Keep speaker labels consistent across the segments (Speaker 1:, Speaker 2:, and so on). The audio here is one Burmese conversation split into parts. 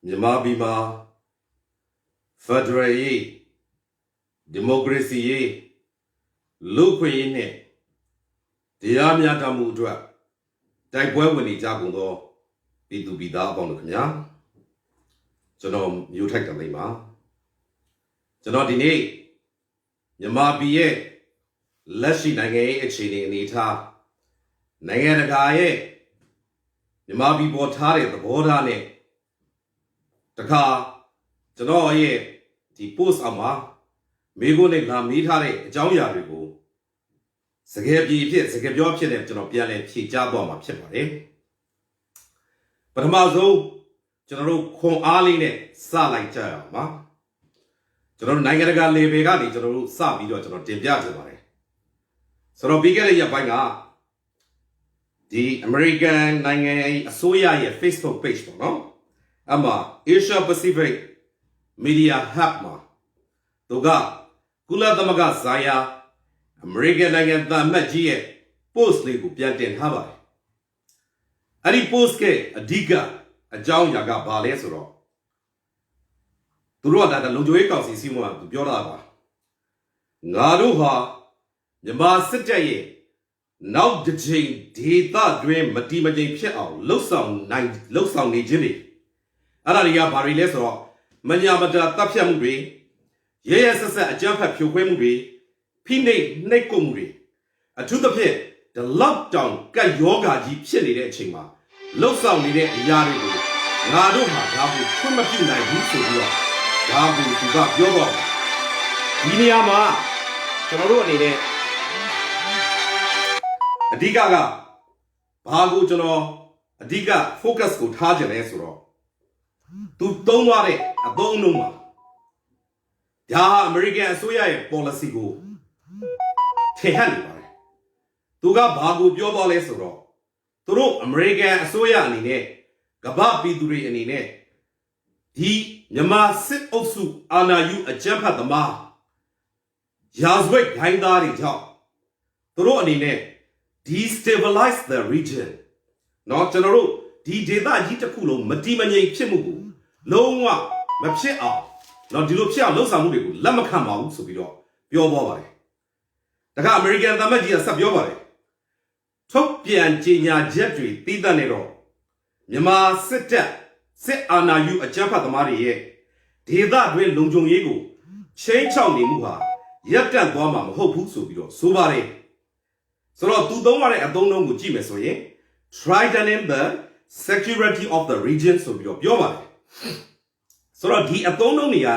Speaker 1: မြန်မာပြည်မှာ Federal ရေး Democracy ရေးလူ့ခွင့်ရေးနဲ့တရားမျှတမှုအတွက်တိုက်ပွဲဝင်နေကြကုန်သောပြည်သူပြည်သားအပေါင်းတို့ခင်ဗျာကျွန်တော်မျိုးထိုက်တသိမ်းပါကျွန်တော်ဒီနေ့မြန်မာပြည်ရဲ့လက်ရှိနိုင်ငံရေးအခြေအနေထားနိုင်ငံတကာရဲ့မြန်မာပြည်ပေါ်ထားတဲ့သဘောထားနဲ့တခါကျွန်တော်ရဲ့ဒီ post အောက်မှာမိကိုနဲ့လာမေးထားတဲ့အကြောင်းအရာတွေကိုစကားပြေဖြစ်စကားပြောဖြစ်တဲ့ကျွန်တော်ပြန်လည်ဖြေကြားသွားမှာဖြစ်ပါတယ်ပထမဆုံးကျွန်တော်တို့ခွန်အားလေးနဲ့စလိုက်ကြရအောင်ပါကျွန်တော်တို့နိုင်ငံတကာ level ကနေကျွန်တော်တို့စပြီးတော့ကျွန်တော်တင်ပြချင်ပါတယ်ဆိုတော့ပြီးခဲ့တဲ့ရက်ပိုင်းကဒီ American နိုင်ငံအစိုးရရဲ့ Facebook page ပေါ့နော်အမှ Asia Pacific Media Hub မှာသူကကုလသမဂ္ဂဆိုင်ရာ American နိုင်ငံသားအမတ်ကြီးရဲ့ post လေးကိုပြန်တင်ထားပါတယ်အဲ့ဒီ post ကအဓိကအကြောင်းအရာကဘာလဲဆိုတော့သူတို့ကဒါလုံခြုံရေးကောင်စီစီမံသူပြောတာပါငါတို့ဟာမြန်မာစစ်တပ်ရဲ့နောက်တစ်ချိန်ဒေသတွင်မတိမကျိန်ဖြစ်အောင်လှုပ်ဆောင်နေခြင်းတွေအဲ့ဒါတွေကဘာတွေလဲဆိုတော့မညာမတာတပ်ဖြတ်မှုတွေရဲရဲဆက်ဆက်အကြမ်းဖက်ဖြိုခွဲမှုတွေဖိနှိပ်နှိပ်ကွပ်မှုတွေအထူးသဖြင့်ဒီ lockdown ကတ်ယောဂါကြီးဖြစ်နေတဲ့အချိန်မှာလှုပ်ဆောင်နေတဲ့အရာတွေကိုငါတို့မှာဒါကိုခွင့်မပြုနိုင်ဘူးဆိုပြီးတော့ဒါကိုသူကပြောတော့ဒီနေရာမှာကျွန်တော်တို့အနေနဲ့အဓိကဘာကိုကျွန်တော်အဓိက focus ကိုထားကြလဲဆိုတော့သူသုံးသွားတဲ့အသုံးအနှုန်းမှာဒါဟာ American အစိုးရရဲ့ policy ကိုထင်ဟပ်နေပါတယ်သူကဘာကိုပြောသွားလဲဆိုတော့သူတို့ American အစိုးရအနေနဲ့ကမ္ဘာပြည်သူတွေအနေနဲ့ဒီမြန်မာစစ်အုပ်စုအာဏာယူအကြမ်းဖက်သမားရာဇဝတ်ဂိုင်းသားတွေကြောင့်သူတို့အနေနဲ့ destabilize the region เนาะကျွန်တော်တို့ဒီဒေသကြီးတစ်ခုလုံးမတိမငြိမ်ဖြစ်မှုကိုလုံးဝမဖြစ်အောင်เนาะဒီလိုဖြစ်အောင်လှုံ့ဆော်မှုတွေကိုလက်မခံပါဘူးဆိုပြီးတော့ပြောသွားပါတယ်တခါ American သမ္မတကြီးကဆက်ပြောပါတယ်ထုတ်ပြန်ကြေညာချက်တွေတည်တတ်နေတော့မြန်မာစစ်တပ်စစ်အာဏာယူအကြမ်းဖက်သမားတွေရဲ့ဒေသတွင်းလုံခြုံရေးကိုချိန်ချောက်နေမှုဟာရပ်တန့်သွားမှာမဟုတ်ဘူးဆိုပြီးတော့ဆိုပါတယ်ဆိုတော့သူသုံးရတဲ့အသုံးအနှုန်းကိုကြည့်မယ်ဆိုရင် threatening the security of the region ဆိုပြီးတော့ပြောပါတယ်ဆိုတော့ဒီအသုံးအနှုန်းတွေက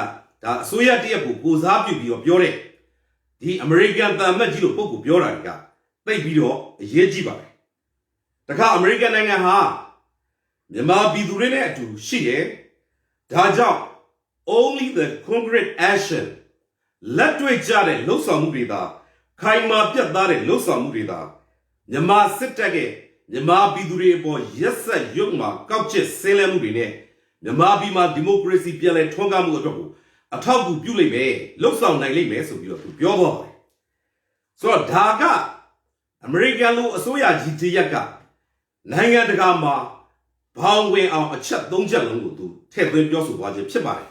Speaker 1: ဒါအစိုးရတရက်ကိုစားပြုပြီးတော့ပြောတဲ့ဒီ American တန်မတ်ကြီးလို့ပုဂ္ဂိုလ်ပြောတာတွေကသိပြီးတော့အရေးကြီးပါတယ်တခါ American နိုင်ငံဟာမြန်မာပြည်သူတွေနဲ့အတူရှိတယ်ဒါကြောင့် only the concrete action လက်တွေ့ကျတဲ့လှုပ်ဆောင်မှုတွေသာခိုင်မာပြတ်သားတဲ့လှုပ်ဆောင်မှုတွေသာမြန်မာစစ်တပ်ရဲ့မြန်မာပြည်သူတွေအပေါ်ရက်ဆက်ရုပ်မှာကောက်ကျစ်ဆင်းလဲမှုတွေနဲ့မြန်မာပြည်မှာဒီမိုကရေစီပြန်လည်ထွန်းကားမှုအတွက်ကိုအထောက်အကူပြုလိမ့်မယ်လှုပ်ဆောင်နိုင်လိမ့်မယ်ဆိုပြီးတော့သူပြောသွားပါတယ်ဆိုတော့ဒါကအမေရိကန်လိုအစိုးရကြီးတရက်ကနိုင်ငံတကာမှာဘောင်ဝင်အောင်အချက်၃ချက်လုံးကိုသူထည့်သွင်းပြောဆိုသွားခြင်းဖြစ်ပါတယ်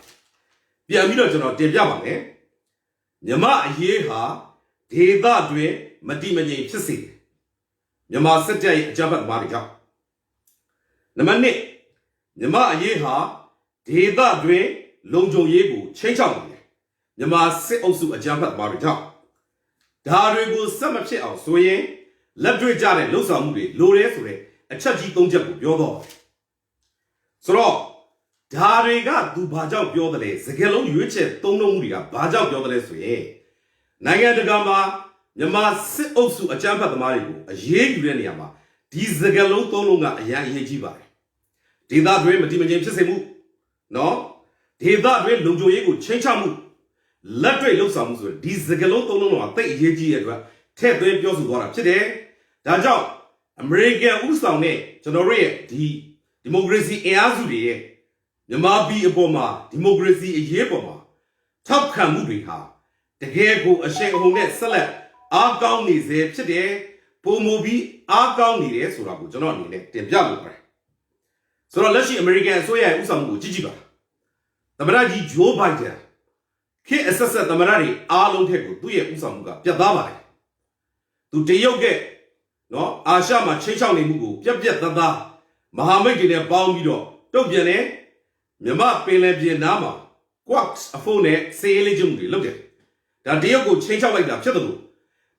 Speaker 1: ပြန်ပြီးတော့ကျွန်တော်တင်ပြပါမယ်မြမအရေးဟာဒေသတွင်မတိမငြိမ်ဖြစ်စေတယ်မြန်မာစစ်တပ်ရဲ့အကြမ်းဖက်သမားတွေကြောင့်နံပါတ်1မြမအရေးဟာဒေသတွင်လုံခြုံရေးကိုချိန်ချောက်နေတယ်မြန်မာစစ်အုပ်စုအကြမ်းဖက်သမားတွေကြောင့်ဒါတွေကိုဆက်မဖြစ်အောင်ဆိုရင်လက်တွေ့ကြတဲ့လှုပ်ဆောင်မှုတွေလိုတယ်ဆိုတဲ့အချက်ကြီး၃ချက်ကိုပြောတော့ဆိုတော့ဒါတွေကသူဘာကြောင့်ပြောတယ်လဲစကားလုံးရွေးချယ်သုံးနှုန်းမှုတွေကဘာကြောင့်ပြောတယ်လဲဆိုရင်နိုင်ငံတကာမှာမြန်မာစစ်အုပ်စုအကြမ်းဖက်သမားတွေကိုအရေးယူတဲ့နေရာမှာဒီစကားလုံးသုံးလုံးကအရန်အရေးကြီးပါတယ်ဒေသတွင်းမတိမငြိမ်ဖြစ်စေမှုနော်ဒေသတွင်းလုံခြုံရေးကိုချိန်ချမှုလက်တွေ့လှုပ်ဆောင်မှုဆိုဒီစကားလုံးသုံးလုံးကတိတ်အရေးကြီးတဲ့အတွက်ထည့်သွင်းပြောဆိုသွားတာဖြစ်တယ်ဒါကြောင့် American ဥဆောင်တဲ့ကျွန်တော်တို့ရဲ့ဒီမိုကရေစီအင်အားစုတွေရဲ့မြန်မာပြည်အပေါ်မှာဒီမိုကရေစီအရေးပေါ်မှာထောက်ခံမှုတွေဟာတကယ်ကိုအရှိန်အဟုန်နဲ့ဆက်လက်အားကောင်းနေစေဖြစ်တယ်ပုံမူပြီးအားကောင်းနေတယ်ဆိုတာကိုကျွန်တော်အနေနဲ့တင်ပြလိုပါတယ် ဆိုတော့လက်ရှိ American အစိုးရရဲ့ဥဆောင်မှုကိုကြည့်ကြည့်ပါသမ္မတကြီး Joe Biden ခေတ်အဆက်ဆက်သမ္မတတွေအားလုံးထက်ကိုသူ့ရဲ့ဥဆောင်မှုကပြတ်သားပါတယ်သူတရုတ်ကနော်အာရှမှာချိန်ချောက်နေမှုကိုပြက်သားသားမဟာမိတ်တွေနဲ့ပေါင်းပြီးတော့တုတ်ပြန်တယ်မြမပင်လယ်ပြင်နားမှာ Quarks အဖို့နဲ့စေးလေးကျုံတွေလုပ်တယ်ဒါတရုတ်ကိုချိန်ချောက်လိုက်တာဖြစ်တယ်လို့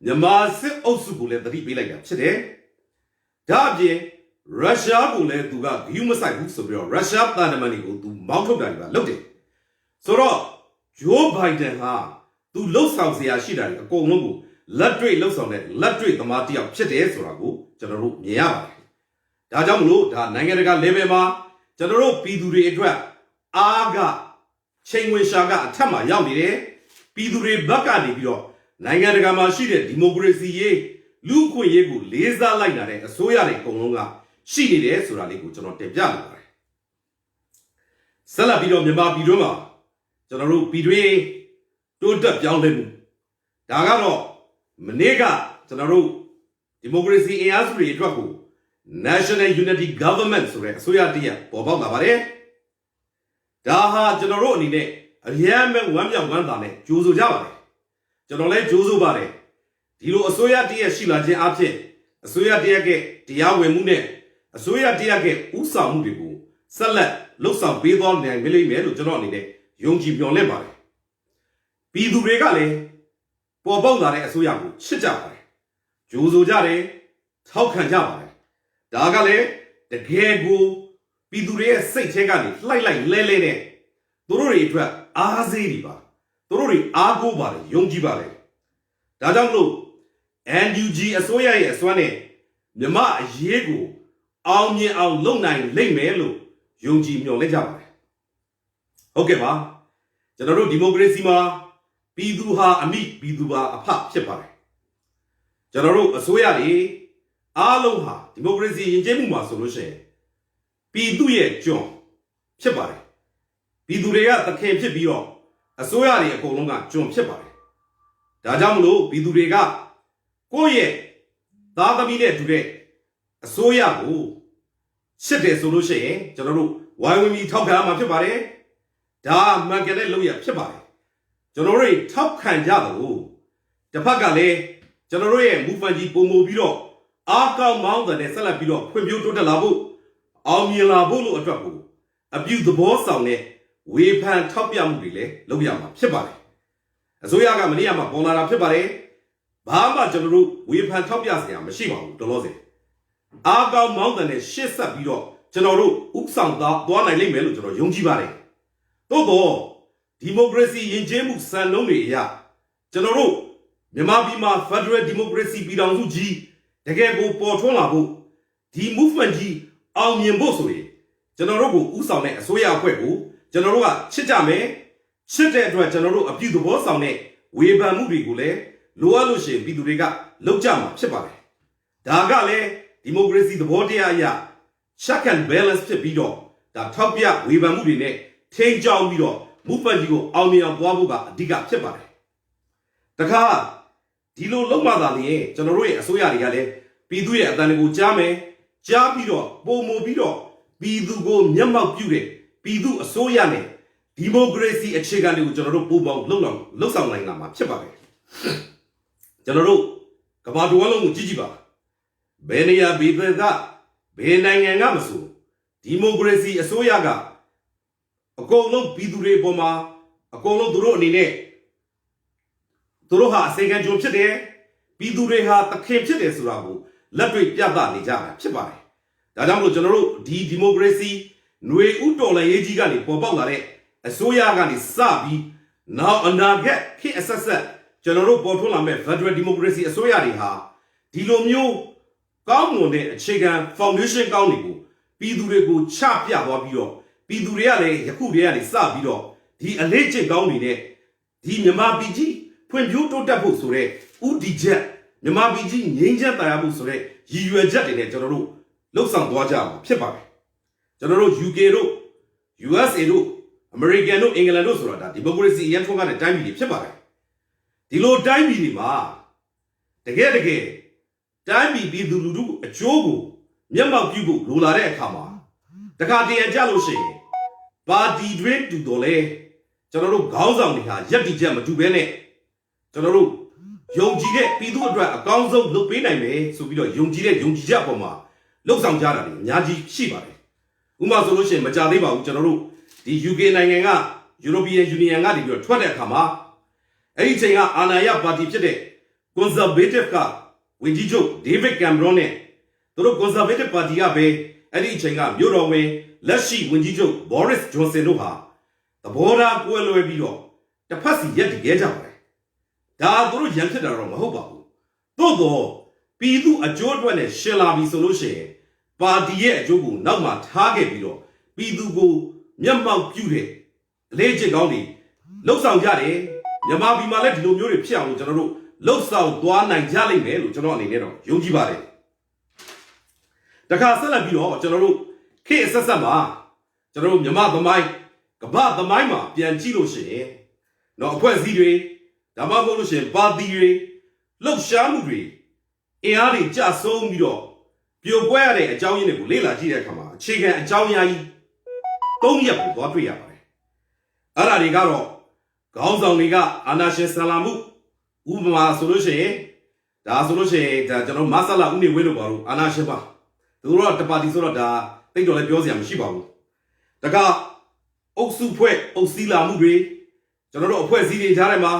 Speaker 1: မြန်မာစစ်အုပ်စုကိုလည်းသတိပေးလိုက်တာဖြစ်တယ်ဒါအပြင်ရုရှားကိုလည်းသူကဂယူးမဆိုင်ဘူးဆိုပြီးတော့ရုရှားတာနမန်တွေကိုသူမောင်းထုတ်တာတွေပါလုပ်တယ်ဆိုတော့ဂျိုးဘိုင်ဒန်ဟာသူလှုပ်ဆောင်စရာရှိတာတွေအကုန်လုံးကိုလက်တွေ့လှုပ်ဆောင်တဲ့လက်တွေ့သမားတစ်ယောက်ဖြစ်တယ်ဆိုတာကိုကျွန်တော်တို့မြင်ရပါတယ်ဒါကြောင့်မလို့ဒါနိုင်ငံတကာ level မှာကျွန်တော်တို့ပြည်သူတွေအတွက်အားကချိန်ဝင်ရှာကအထက်မှာရောက်နေတယ်ပြည်သူတွေဘက်ကနေပြီးတော့နိုင်ငံတကာမှာရှိတဲ့ဒီမိုကရေစီရေးလူ့အခွင့်အရေးကိုလေးစားလိုက်တာတဲ့အစိုးရတွေအကုန်လုံးကရှိနေတယ်ဆိုတာလေးကိုကျွန်တော်တင်ပြလိုပါတယ်ဆက်လက်ပြီးတော့မြန်မာပြည်တွင်းမှာကျွန်တော်တို့ပြည်တွင်းတိုးတက်ပြောင်းလဲမှုဒါကတော့မနေ့ကကျွန်တော်တို့ဒီမိုကရေစီအင်အားစုတွေအတွက်ကို National Unity Government ဆိုတဲ့အစိုးရတရက်ပေါ်ပေါက်လာပါတယ်ဒါဟာကျွန်တော်တို့အနေနဲ့အရန်မဲ့ဝမ်းမြောက်ဝမ်းသာနဲ့ကြိုးဆိုကြပါတယ်ကျွန်တော်လည်းကြိုးဆိုပါတယ်ဒီလိုအစိုးရတရက်ရှိလာခြင်းအပြင်အစိုးရတရက်ကတရားဝင်မှုနဲ့အစိုးရတရက်ကဥဆောင်မှုတွေကိုဆက်လက်လှုပ်ဆောင်ပေးသွားနိုင်လိမ့်မယ်လို့ကျွန်တော်အနေနဲ့ယုံကြည်မျှော်လင့်ပါတယ်ပြည်သူတွေကလည်းပေါ်ပေါက်လာတဲ့အစိုးရကိုချစ်ကြပါတယ်ကြိုးဆိုကြတယ်ထောက်ခံကြပါတယ်ဒါကလည်းတကယ်ကိုပြည်သူတွေရဲ့စိတ်ထဲကနေလှိုက်လဲနဲ့သူတို့တွေအတွက်အားစေးတွေပါသူတို့တွေအားကိုးပါတယ်ယုံကြည်ပါတယ်ဒါကြောင့်မလို့ NUG အစိုးရရဲ့အစွမ်းနဲ့မြမအရေးကိုအောင်မြင်အောင်လုပ်နိုင်လိမ့်မယ်လို့ယုံကြည်မျှော်လင့်ကြပါတယ်ဟုတ်ကဲ့ပါကျွန်တော်တို့ဒီမိုကရေစီမှာပြည်သူဟာအမိပြည်သူဟာအဖဖြစ်ပါတယ်ကျွန်တော်တို့အစိုးရတွေအားလုံးဟာဒီမိုကရေစီယဉ်ကျေးမှုမှာဆိုလို့ရှိရင်ပြည်သူရဲ့ကျွန်ဖြစ်ပါတယ်ပြည်သူတွေကသခင်ဖြစ်ပြီးတော့အစိုးရတွေအကုန်လုံးကကျွန်ဖြစ်ပါတယ်ဒါကြောင့်မလို့ပြည်သူတွေကကိုယ့်ရဲ့သားသမီးနဲ့တူတဲ့အစိုးရကိုရှစ်တယ်ဆိုလို့ရှိရင်ကျွန်တော်တို့ဝိုင်းဝန်းပြီးထောက်ခံရမှာဖြစ်ပါတယ်ဒါမှန်ကန်တဲ့လုပ်ရဖြစ်ပါတယ်ကျွန်တော်တို့ထောက်ခံကြတယ်လို့တစ်ဖက်ကလည်းကျွန်တော်တို့ရဲ့ movement ကြီးပုံမူပြီးတော့အားကောင်းမောင်းတဲ့ဆက်လက်ပြီးတော့ဖွံ့ဖြိုးတိုးတက်လာဖို့အောင်မြင်လာဖို့လို့အတွက်ကိုအပြုသဘောဆောင်တဲ့ဝေဖန်ထောက်ပြမှုတွေလည်းလုပ်ရမှာဖြစ်ပါတယ်အစိုးရကမနေ့ကမှပေါ်လာတာဖြစ်ပါတယ်ဘာမှကျွန်တော်တို့ဝေဖန်ထောက်ပြစရာမရှိပါဘူးတော်လို့စေအားကောင်းမောင်းတဲ့ရှေ့ဆက်ပြီးတော့ကျွန်တော်တို့ဥဆောင်သွားနိုင်လိမ့်မယ်လို့ကျွန်တော်ယုံကြည်ပါတယ်သို့တော့ဒီမိုကရေစီယဉ်ကျေးမှုစံနှုန်းတွေအရကျွန်တော်တို့မြန်မာပြည်မှာ Federal Democracy ပြည်ထောင်စုကြီးတကယ်ကိုပေါ်ထွန်းလာဖို့ဒီ movement ကြီးအောင်မြင်ဖို့ဆိုရင်ကျွန်တော်တို့ကိုဥဆောင်တဲ့အစိုးရအဖွဲ့ကိုကျွန်တော်တို့ကချစ်ကြမယ်ချစ်တဲ့အတွက်ကျွန်တော်တို့အပြုသဘောဆောင်တဲ့ဝေဖန်မှုတွေကိုလည်းလိုအပ်လို့ရှိရင်ပြည်သူတွေကလုပ်ကြမှာဖြစ်ပါတယ်ဒါကလည်းဒီမိုကရေစီသဘောတရားအရ check and balance ဖြစ်ပြီးတော့ဒါထောက်ပြဝေဖန်မှုတွေနဲ့ထိန်းကျောင်းပြီးတော့ movement ကြီးကိုအောင်မြင်အောင်သွားဖို့ကအဓိကဖြစ်ပါတယ်တခါဒီလိုလုံးမသာလျင်ကျွန်တော်တို့ရဲ့အစိုးရတွေကလည်းပြည်သူရဲ့အသံတွေကိုကြားမယ်ကြားပြီးတော့ပုံမူပြီးတော့ပြည်သူကိုမျက်မှောက်ပြုတဲ့ပြည်သူအစိုးရနဲ့ဒီမိုကရေစီအခြေခံတွေကိုကျွန်တော်တို့ပူးပေါင်းလှုပ်ဆောင်နိုင်လာမှာဖြစ်ပါတယ်ကျွန်တော်တို့ကမ္ဘာတစ်ဝန်းလုံးကိုကြည့်ကြည့်ပါဘယ်နေရာဘယ်သက်ကဘယ်နိုင်ငံကမဆိုဒီမိုကရေစီအစိုးရကအကုန်လုံးပြည်သူတွေပေါ်မှာအကုန်လုံးသူတို့အနေနဲ့သူတို့ဟာအစေခံကြုံဖြစ်တယ်ပြည်သူတွေဟာသခင်ဖြစ်တယ်ဆိုတာကိုလက်တွေ့ပြသနေကြတာဖြစ်ပါတယ်ဒါကြောင့်မလို့ကျွန်တော်တို့ဒီမိုကရေစီຫນွေဥတော်လှန်ရေးကြီးကနေပေါ်ပေါက်လာတဲ့အစိုးရကနေစပြီးနောက်အနာဂတ်ခေတ်အဆက်ဆက်ကျွန်တော်တို့ပေါ်ထွန်းလာမဲ့ Federal Democracy အစိုးရတွေဟာဒီလိုမျိုးကောင်းမွန်တဲ့အခြေခံ foundation ကောင်းတွေကိုပြည်သူတွေကိုချပြသွားပြီးတော့ပြည်သူတွေကလည်းယခုတည်းကနေစပြီးတော့ဒီအလေးကျင့်ကောင်းတွေနဲ့ဒီမြန်မာပြည်ကြီးဖွံ့ဖြိုးတိုးတက်ဖို့ဆိုတဲ့ဥတီချက်မြန်မာပြည်ကြီးငြိမ်းချမ်းသာယာဖို့ဆိုတဲ့ရည်ရွယ်ချက်တွေနဲ့ကျွန်တော်တို့လှုပ်ဆောင်သွားကြမှာဖြစ်ပါတယ်ကျွန်တော်တို့ UK တို့ USA တို့ American တို့ England တို့ဆိုတာဒါဒီမိုကရေစီအရင်ထွန်းကားတဲ့တိုင်းပြည်တွေဖြစ်ပါတယ်ဒီလိုတိုင်းပြည်တွေမှာတကယ်တိုင်းပြည်ပြည်သူလူထုအကျိုးကိုမျက်မှောက်ပြုဖို့လိုလာတဲ့အခါမှာ တခါတည်းကြလို့ရှိရင်ပါတီတွင်တူတော်လဲကျွန်တော်တို့ခေါင်းဆောင်တွေဟာရက်တီချက်မတူဘဲနဲ့ကျွန်တော်တို့ယုံကြည်တဲ့ပြည်သူအတွက်အကောင်းဆုံးလုပ်ပေးနိုင်မယ်ဆိုပြီးတော့ယုံကြည်ချက်အပေါ်မှာလှုပ်ဆောင်ကြတာတွေအများကြီးရှိပါတယ်ဥပမာဆိုလို့ရှိရင်မကြသေးပါဘူးကျွန်တော်တို့ဒီ UK နိုင်ငံက European Union ကနေပြီးတော့ထွက်တဲ့အခါမှာအဲ့ဒီချိန်ကအာဏာရပါတီဖြစ်တဲ့ Conservative ကဝန်ကြီးချုပ် David Cameron နဲ့သူတို့ Conservative ပါတီကပဲအဲ့ဒီချိန်ကမြို့တော်ဝင်လက်ရှိဝန်ကြီးချုပ် Boris Johnson တို့ဟာသဘောထားကွဲလွဲပြီးတော့တစ်ဖက်စီရက်တည်ခဲ့ကြပါတယ်ဒါသူတို့ရန်ဖြစ်တာတော့မဟုတ်ပါဘူးသို့တော့ပြည်သူအကျိုးအတွက်နဲ့ရှင်လာပြီဆိုလို့ရှိရင်ပါတီရဲ့အကျိုးကိုနောက်မှထားခဲ့ပြီးတော့ပြည်သူကိုမျက်မှောက်ပြုတဲ့အလေးကျင့်ကောင်းတွေလှုပ်ဆောင်ကြတယ်မြန်မာပြည်မှာလည်းဒီလိုမျိုးတွေဖြစ်အောင်လို့ကျွန်တော်တို့လှုပ်ဆောင်သွားနိုင်ကြလိမ့်မယ်လို့ကျွန်တော်အနေနဲ့တော့ယုံကြည်ပါတယ်တခါဆက်လက်ပြီးတော့ကျွန်တော်တို့ခေတ်ဆက်ဆက်မှာကျွန်တော်တို့မြန်မာသမိုင်းကမ္ဘာသမိုင်းမှာပြန်ကြည့်လို့ရှိရင်တော့အဖွဲ့အစည်းတွေဒါမှမဟုတ်လို့ရှိရင်ပါတီတွေလှုပ်ရှားမှုတွေအင်အားတွေကျဆုံးပြီးတော့ပြိုကွဲရတဲ့အကြောင်းရင်းတွေကိုလေ့လာကြည့်တဲ့အခါမှာအခြေခံအကြောင်းအရာကြီး၃ရပ်ကိုသွားတွေ့ရပါတယ်အဲ့ဒါတွေကတော့ခေါင်းဆောင်တွေကအာဏာရှင်ဆန်လာမှုဥပမာဆိုလို့ရှိရင်ဒါဆိုလို့ရှိရင်ဒါကျွန်တော်မဆလာဦးနေဝင်းတို့ပါလို့အာဏာရှင်ပါသူတို့ကတပါတီဆိုတော့ဒါတိတ်တော်လည်းပြောစရာမရှိပါဘူးတကအုပ်စုဖွဲ့အုပ်စီးလာမှုတွေကျွန်တော်တို့အဖွဲ့အစည်းတွေကြားထဲမှာ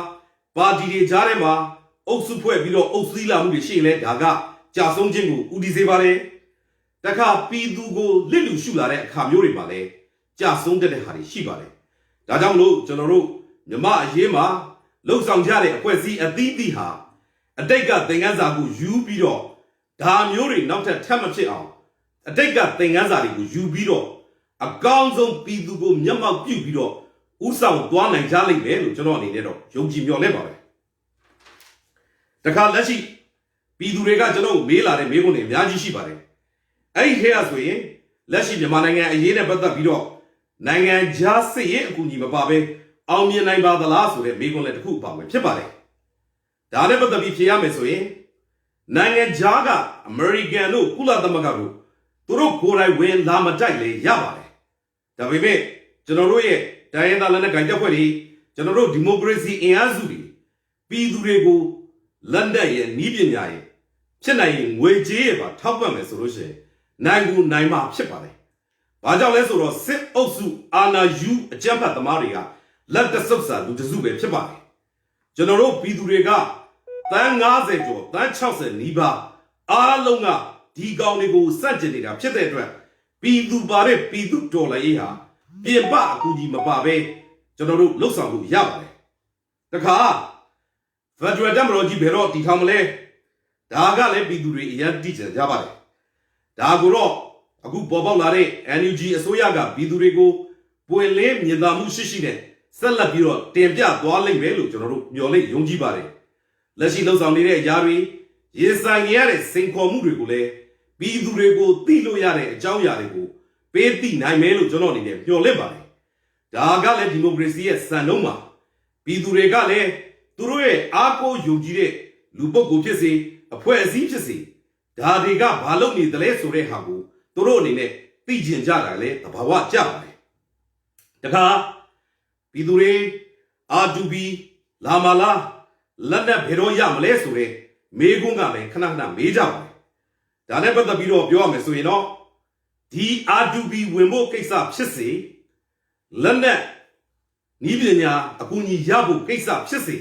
Speaker 1: ပါတီတွေကြားထဲမှာအုပ်စုဖွဲ့ပြီးတော့အုပ်စီးလာမှုတွေရှိရင်လည်းဒါကကြာဆုံးခြင်းကိုဥတီစေပါတယ်တခါပြည်သူကိုလစ်လူရှုလာတဲ့အခါမျိုးတွေမှာလည်းကြာဆုံးတဲ့ဟာတွေရှိပါတယ်ဒါကြောင့်မလို့ကျွန်တော်တို့မြမအရေးမှာလှုပ်ဆောင်ကြတဲ့အဖွဲ့အစည်းအသီးသီးဟာအတိတ်ကသင်ခန်းစာကိုယူပြီးတော့ဒါမျိုးတွေနောက်ထပ်ထပ်မဖြစ်အောင်အတိတ်ကသင်ခန်းစာတွေကိုယူပြီးတော့အကောင်းဆုံးပြည်သူကိုမျက်မှောက်ပြုပြီးတော့ဥဆောင်သွားနိုင်ကြလိမ့်မယ်လို့ကျွန်တော်အနေနဲ့တော့ယုံကြည်မျှော်လင့်ပါတယ်တခါလက်ရှိပြည်သူတွေကကျွန်တော်မေးလာတဲ့မေးခွန်းတွေအများကြီးရှိပါတယ်အဲ့ဒီထဲကဆိုရင်လက်ရှိမြန်မာနိုင်ငံအရေးနဲ့ပတ်သက်ပြီးတော့နိုင်ငံခြားစစ်ရေးအကူအညီမပါဘဲအောင်မြင်နိုင်ပါသလားဆိုတဲ့မေးခွန်းလည်းတစ်ခုပါမယ်ဖြစ်ပါတယ်ဒါနဲ့ပတ်သက်ပြီးဖြေရမယ်ဆိုရင်နိုင်ငံခြားကအမေရိကန်တို့ကုလသမဂ္ဂတို့သူတို့ကိုယ်တိုင်ဝင်လာမတိုက်လေရပါတယ်ဒါပေမဲ့ကျွန်တော်တို့ရဲ့တိုင်းရင်းသားလက်နက်ကိုင်တပ်ဖွဲ့တွေကျွန်တော်တို့ဒီမိုကရေစီအင်အားစုတွေပြည်သူတွေကိုလက်နက်ရဲ့နည်းပညာရဲ့ဖြစ်နိုင်ရင်ငွေကြေးရပါထောက်ပံ့မယ်ဆိုလို့ရှိရင်နိုင်ကူနိုင်မှာဖြစ်ပါတယ်ဘာကြောင့်လဲဆိုတော့စစ်အုပ်စုအာဏာယူအကြမ်းဖက်သမားတွေကလက်တဆုပ်စာလူတစုပဲဖြစ်ပါတယ်ကျွန်တော်တို့ပြည်သူတွေကတန်း90ကျော်တန်း60နီးပါးအားလုံးကဒီကောင်တွေကိုစန့်ကျင်နေတာဖြစ်တဲ့အတွက်ပြည်သူပါတဲ့ပြည်သူတော်လှန်ရေးဟာပြင်ပအကူကြီးမပါဘဲကျွန်တော်တို့လှုပ်ဆောင်လို့ရပါတယ်တခါဖက်ဒရယ်တပ်မတော်ကြီးဘယ်တော့တည်ထောင်မလဲဒါကလည်းပြည်သူတွေအရင်တည်ကြကြပါတယ်ဒါကိုတော့အခုပေါ်ပေါက်လာတဲ့ NUG အစိုးရကပြည်သူတွေကိုပွင့်လင်းမြင်သာမှုရှိနဲ့ဆက်လက်ပြီးတော့တင်ပြသွားလိမ့်မယ်လို့ကျွန်တော်တို့မျှော်လင့်ယုံကြည်ပါတယ်လက်ရှိလှုပ်ဆောင်နေတဲ့အရာတွေရင်ဆိုင်ရတဲ့စိန်ခေါ်မှုတွေကိုလည်းပြည်သူတွေကိုသိလို့ရတဲ့အကြောင်းအရာတွေကိုပေးသိနိုင်မယ်လို့ကျွန်တော်အနေနဲ့မျှော်လင့်ပါတယ်ဒါကလည်းဒီမိုကရေစီရဲ့စံနှုန်းပါပြည်သူတွေကလည်းသူတို့ရဲ့အားကိုးယုံကြည်တဲ့လူပုဂ္ဂိုလ်ဖြစ်စေအဖွဲ့အစည်းဖြစ်စေဒါတွေကဘာလုပ်နေသလဲဆိုတဲ့ဟာကိုသူတို့အနေနဲ့သိကျင်ကြတာလည်းသဘာဝကျပါတယ်တခါပြည်သူတွေ R2B လာမလားလက်နက်ဘယ်တော့ရမလဲဆိုတဲ့မေးခွန်းကလည်းခဏခဏမေးကြပါတယ်ဒါနဲ့ပတ်သက်ပြီးတော့ပြောရမယ်ဆိုရင်တော့ဒီ R2B ဝင်ဖို့ကိစ္စဖြစ်စေလက်နက်နီးပညာအကူအညီရဖို့ကိစ္စဖြစ်စေ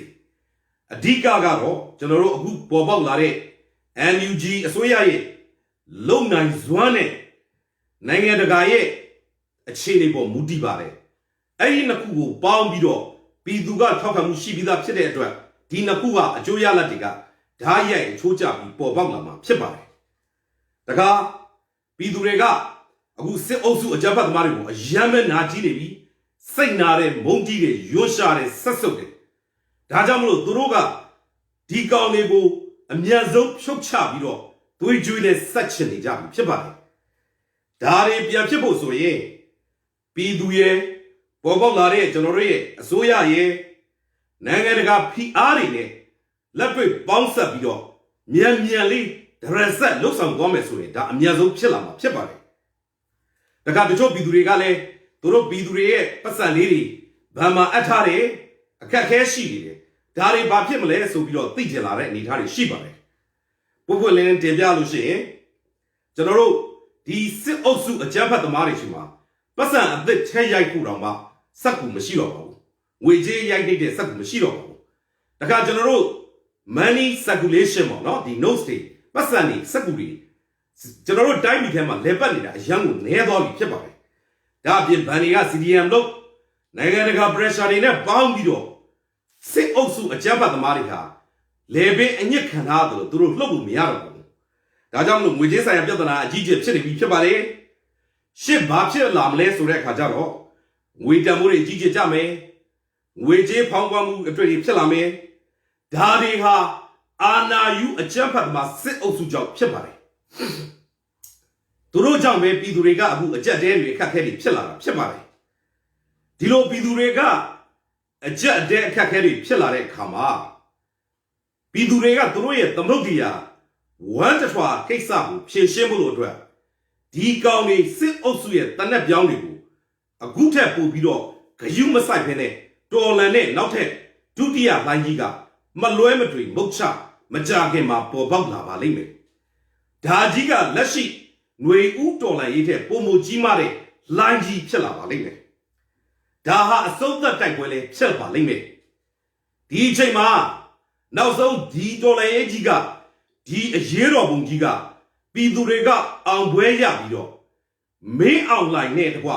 Speaker 1: အဓိကကတော့ကျွန်တော်တို့အခုပေါ်ပေါက်လာတဲ့ NUG အစိုးရရဲ့လုံနိုင်စွမ်းနဲ့နိုင်ငံတကာရဲ့အခြေအနေပေါ်မူတည်ပါတယ်အဲ့ဒီနှစ်ခုကိုပေါင်းပြီးတော့ပြည်သူကထောက်ခံမှုရှိပြီးသားဖြစ်တဲ့အတွက်ဒီနှစ်ခုကအကျိုးရလဒ်တွေကဓာတ်ရိုက်အချိုးကျပြီးပေါ်ပေါက်လာမှာဖြစ်ပါတယ်တခါပြည်သူတွေကအခုစစ်အုပ်စုအကြမ်းဖက်သမားတွေကိုအယမ်းပဲနာကြီးနေပြီးစိတ်နာတဲ့မုန်းကြီးတွေရွှရှာတဲ့ဆက်ဆုပ်တယ်ဒါကြောင့်မလို့သူတို့ကဒီကောင်တွေကိုအမြန်ဆုံးဖြုတ်ချပြီးတော့သွေးကြွေးနဲ့ဆက်ချင်နေကြပြီဖြစ်ပါတယ်ဒါတွေပြန်ဖြစ်ဖို့ဆိုရင်ပြည်သူရဲ့ပေါ်ပေါက်လာတဲ့ကျွန်တော်တို့ရဲ့အစိုးရရဲ့နိုင်ငံတကာဖိအားတွေနဲ့လက်တွေ့ပေါင်းဆက်ပြီးတော့မြန်လေးဒရက်ဆက်လှုပ်ဆောင်သွားမယ်ဆိုရင်ဒါအများဆုံးဖြစ်လာမှာဖြစ်ပါတယ် တခါတချို့ပြည်သူတွေကလည်းသူတို့ပြည်သူတွေရဲ့ပတ်စံလေးတွေဗန်မှာအပ်ထားတယ်အခက်ခဲရှိနေတယ်ဒါတွေဘာဖြစ်မလဲဆိုပြီးတော့သိကျင်လာတဲ့အနေအထားတွေရှိပါတယ်ပုပ်ပွင့်လင်းတင်ပြလို့ရှိရင်ကျွန်တော်တို့ဒီစစ်အုပ်စုအကြမ်းဖက်သမားတွေရှိမှာပတ်စံအသစ်ထဲရိုက်ခုတောင်မှစက်ကူမရှိတော့ပါဘူးငွေကြေးရိုက်နေတဲ့စက်ကူမရှိတော့ပါဘူးတခါကျွန်တော်တို့ money circulation ပေါ့နော်ဒီ notes တွေပတ်စံတွေစက်ကူတွေကျွန်တော်တို့တိုင်းပြည်ထဲမှာလဲပတ်နေတာအရန်ကိုနည်းသွားပြီဖြစ်ပါတယ်ဒါအပြင်ဘန်တွေက CDM လို့နိုင်ငံတကာ pressure တွေနဲ့ပေါင်းပြီးတော့စစ်အုပ်စုအကြမ်းဖက်သမားတွေဟာလေပင်အညစ်ခံထားတယ်လို့သူတို့လှုပ်လို့မရတော့ဘူးဒါကြောင့်မလို့ငွေကြေးဆိုင်ရာပြဿနာအကြီးကျယ်ဖြစ်နေပြီဖြစ်ပါတယ်ရှစ်ဘာဖြစ်လာမလဲဆိုတဲ့အခါကျတော့ငွေတန်ဖိုးတွေအကြီးကျယ်ကြမယ်ငွေကြေးဖောင်းပွားမှုအတွေ့အကြုံဖြစ်လာမယ်ဒါတွေဟာအာဏာယူအကြမ်းဖက်သမားစစ်အုပ်စုကြောင့်ဖြစ်ပါတယ်သူတို့ကြောင့်ပဲပြည်သူတွေကအခုအကြက်တဲတွေအခက်အခဲတွေဖြစ်လာတာဖြစ်ပါတယ်ဒီလိုပြည်သူတွေကအကြက်တဲအခက်အခဲတွေဖြစ်လာတဲ့အခါမှာပြည်သူတွေကသူတို့ရဲ့သမုဒ္ဒရာဝမ်းတထွာကိစ္စကိုဖြေရှင်းဖို့အတွက်ဒီကောင်တွေစစ်အုပ်စုရဲ့တနက်ပြောင်းတွေကိုအခုထက်ပိုပြီးတော့ဂယုမဆိုင်ဖ ೇನೆ တော်လန်နဲ့နောက်ထပ်ဒုတိယလိုင်းကြီးကမလွဲမသွေမုတ်ချမကြခင်မှာပေါ်ပေါက်လာပါလိမ့်မယ်ဒါကြီးကလက်ရှိຫນွေဦးတော်လန်ရေးတဲ့ပုံမကြီးမားတဲ့လိုင်းကြီးဖြစ်လာပါလိမ့်မယ်ဒါဟာအစုံသက်တိုက်ပွဲလေးဖြစ်ပါလိမ့်မယ်ဒီအချိန်မှာနောက်ဆုံးဒီတော်လန်ရေးကြီးကဒီအရေးတော်ပုံကြီးကပြည်သူတွေကအောင်ပွဲရပြီးတော့မင်းအောင်လိုင်းနဲ့တကွ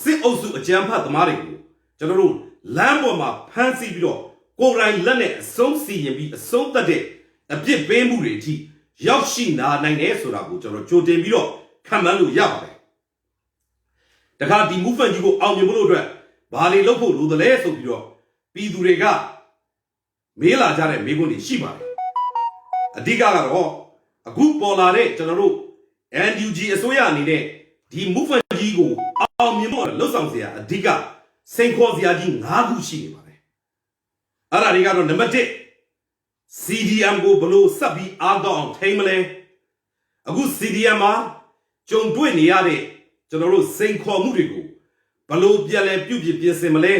Speaker 1: စစ်အုပ်စုအကြမ်းဖက်သမားတွေကိုကျွန်တော်တို့လမ်းပေါ်မှာဖမ်းဆီးပြီးတော့ကိုယ်တိုင်လက်နဲ့အဆုံးစီရင်ပြီးအဆုံးသတ်တဲ့အပြစ်ပေးမှုတွေအထိရောက်ရှိလာနိုင်တယ်ဆိုတာကိုကျွန်တော်ကြိုတင်ပြီးတော့ခံမှန်းလို့ရပါတယ်တခါဒီ movement ကြီးကိုအောင်မြင်ဖို့အတွက်ဘာတွေလုပ်ဖို့လိုသလဲဆိုပြီးတော့ပြည်သူတွေကမေးလာကြတဲ့မေးခွန်းတွေရှိပါတယ်အဓိကကတော့အခုပေါ်လာတဲ့ကျွန်တော်တို့ NUG အစိုးရအနေနဲ့ဒီ movement ကြီးကိုအောင်မြင်ဖို့လှုပ်ဆောင်စရာအဓိကစိန်ခေါ်စရာကြီး၅ခုရှိနေပါတယ်အဲ့ဒါတွေကတော့နံပါတ်1 CDM ကိုဘလို့ဆက်ပြီးအားကောင်းအောင်ထိန်းမလဲအခု CDM မှာကြုံတွေ့နေရတဲ့ကျွန်တော်တို့စိန်ခေါ်မှုတွေကိုဘလို့ပြန်လဲပြုပြင်ပြင်ဆင်မလဲ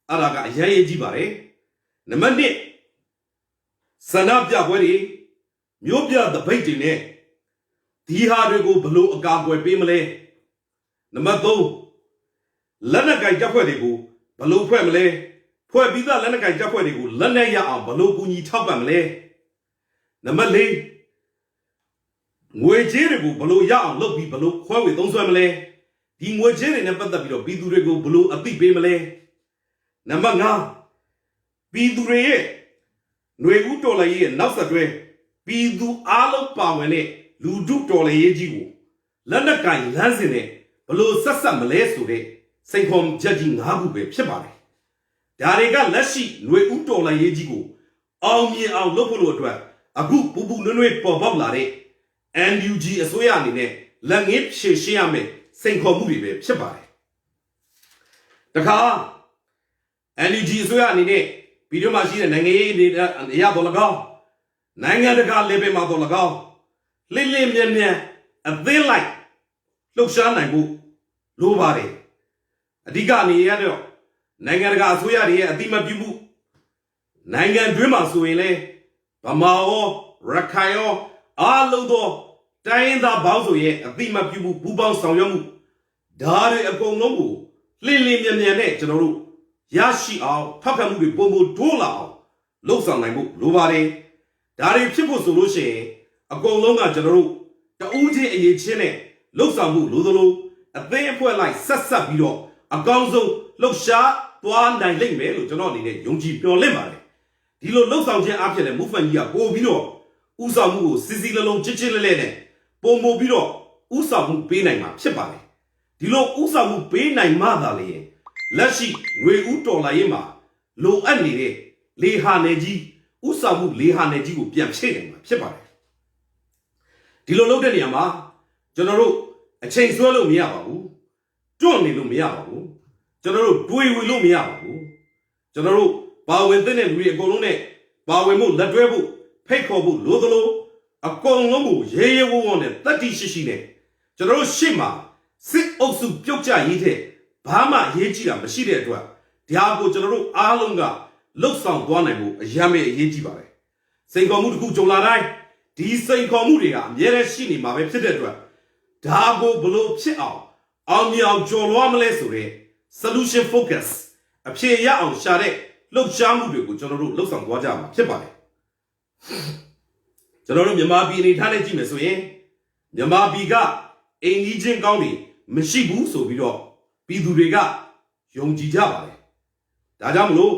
Speaker 1: အဲ့ဒါကအရေးကြီးပါတယ်နံပါတ်2ဆန္ဒပြပွဲတွေမျိုးပြတပိတ်တွေနဲ့ဒီဟာတွေကိုဘလို့အကာအကွယ်ပေးမလဲနံပါတ်3လက်နက်ကိုင်တပ်ဖွဲ့တွေကိုဘလို့ဖွဲ့မလဲဖွဲ့ပြီးသားလက်နက်ကိုင်တပ်ဖွဲ့တွေကိုလက်နက်ရအောင်ဘလို့ကူညီထောက်ပံ့မလဲနံပါတ်4ငွေကြေးတွေကိုဘလို့ရအောင်လုပ်ပြီးဘလို့ခွဲဝေသုံးစွဲမလဲဒီငွေကြေးတွေနဲ့ပတ်သက်ပြီးတော့ပြည်သူတွေကိုဘလို့အသိပေးမလဲနံပါတ်5ပြည်သူတွေရဲ့ຫນွေဦးတော်လှန်ရေးရဲ့နောက်ဆက်တွဲပြည်သူအားလုံးပါဝင်တဲ့လူထုတော်လှန်ရေးကြီးကိုလက်နက်ကင်လမ်းစဉ်နဲ့ဘလို့ဆက်မလဲဆိုတဲ့စိန်ခေါ်ချက်ကြီး၅ခုပဲဖြစ်ပါတယ်ဒါတွေကလက်ရှိຫນွေဦးတော်လှန်ရေးကြီးကိုအောင်မြင်အောင်လုပ်ဖို့လို့အတွက်အခုပူပူနွေ့နွေ့ပေါ်ပေါက်လာတဲ့ NUG အစိုးရအနေနဲ့လက်ငင်းဖြည့်ရှင်းရမယ်စိန်ခေါ်မှုတွေပဲဖြစ်ပါတယ်တခါ NUG အစိုးရအနေနဲ့ပြည်တွင်းမှာရှိတဲ့နိုင်ငံရေးအနေနဲ့အရာတော်၎င်းနိုင်ငံတကာ level မှာတော်၎င်းလင်းလင်းမြန်မြန်အသင်းလိုက်လှုပ်ရှားနိုင်ဖို့လိုပါတယ်အဓိကနေရတော့နိုင်ငံတကာအစိုးရတွေရဲ့အတိမပြုမှုနိုင်ငံတွင်းမှာဆိုရင်လေဗမာရောရခိုင်ရောအားလုံးသောတိုင်းရင်းသားပေါင်းစုံရဲ့အတိမပြုမှုပူးပေါင်းဆောင်ရွက်မှုဒါတွေအကုန်လုံးကိုလင်းလင်းမြန်မြန်နဲ့ကျွန်တော်တို့ရရှိအောင်ထောက်ခံမှုတွေပုံပုံတိုးလာအောင်လှုပ်ဆောင်နိုင်ဖို့လိုပါတယ်ဒါတွေဖြစ်ဖို့ဆိုလို့ရှိရင်အကုန်လုံးကကျွန်တော်တို့တဦးချင်းအရေးချင်းနဲ့လှုပ်ဆောင်မှုလိုသလိုအသိအဖွဲ့လိုက်ဆက်ပြီးတော့အကောင်းဆုံးလှုပ်ရှားသွားနိုင်လိမ့်မယ်လို့ကျွန်တော်အနေနဲ့ယုံကြည်မျှော်လင့်ပါတယ်ဒီလိုလှုပ်ဆောင်ခြင်းအဖြစ်နဲ့ movement ကြီးကပို့ပြီးတော့ဥဆောင်မှုကိုစီစီလုံးလုံးချစ်ချစ်လဲလဲနဲ့ပုံမို့ပြီးတော့ဥဆောင်မှုပေးနိုင်မှာဖြစ်ပါတယ်ဒီလိုဥဆောင်မှုပေးနိုင်မှသာလေလက်ရှိຫນွေဦးတော်လှန်ရေးမှာလိုအပ်နေတဲ့လေဟာနယ်ကြီးဥဆောင်မှုလေဟာနယ်ကြီးကိုပြန်ဖြည့်နိုင်မှာဖြစ်ပါတယ်ဒီလိုလုပ်တဲ့နေရာမှာကျွန်တော်တို့အချိန်ဆွဲလို့မရပါဘူးတွန့်နေလို့မရပါဘူးကျွန်တော်တို့တွေးဝေလို့မရပါဘူးကျွန်တော်တို့ပါဝင်တဲ့လူတွေအကုန်လုံးနဲ့ပါဝင်မှုလက်တွဲဖို့ဖိတ်ခေါ်ဖို့လိုသလိုအကုန်လုံးကိုရေရေဝုန်းဝုန်းနဲ့တတိရှိရှိနဲ့ကျွန်တော်တို့ရှေ့မှာ စစ်အုပ်စုပြုတ်ကျရေးတဲ့ဘာမှရေးကြည့်တာမရှိတဲ့အတွက်ဒါကိုကျွန်တော်တို့အားလုံးကလှုပ်ဆောင်သွားနိုင်ဖို့အရမ်းပဲအရေးကြီးပါတယ်စိန်ခေါ်မှုတစ်ခုကြုံလာတိုင်းဒီစိန်ခေါ်မှုတွေကအများနဲ့ရှိနေမှာပဲဖြစ်တဲ့အတွက်ဒါကိုဘလို့ဖြစ်အောင်မြင်အောင်ကြော်လွှားမလဲဆိုတဲ့ solution focus အဖြေရအောင်ရှာတဲ့လှုပ်ရှားမှုတွေကိုကျွန်တော်တို့လှုပ်ဆောင်သွားကြမှာဖြစ်ပါတယ်ကျွန်တော်တို့မြန်မာပြည်အနေထားနဲ့ကြည့်မယ်ဆိုရင်မြန်မာပြည်ကအိမ်ကြီးချင်းကောင်းတွေမရှိဘူးဆိုပြီးတော့ပြည်သူတွေကယုံကြည်ကြပါတယ်ဒါကြောင့်မလို့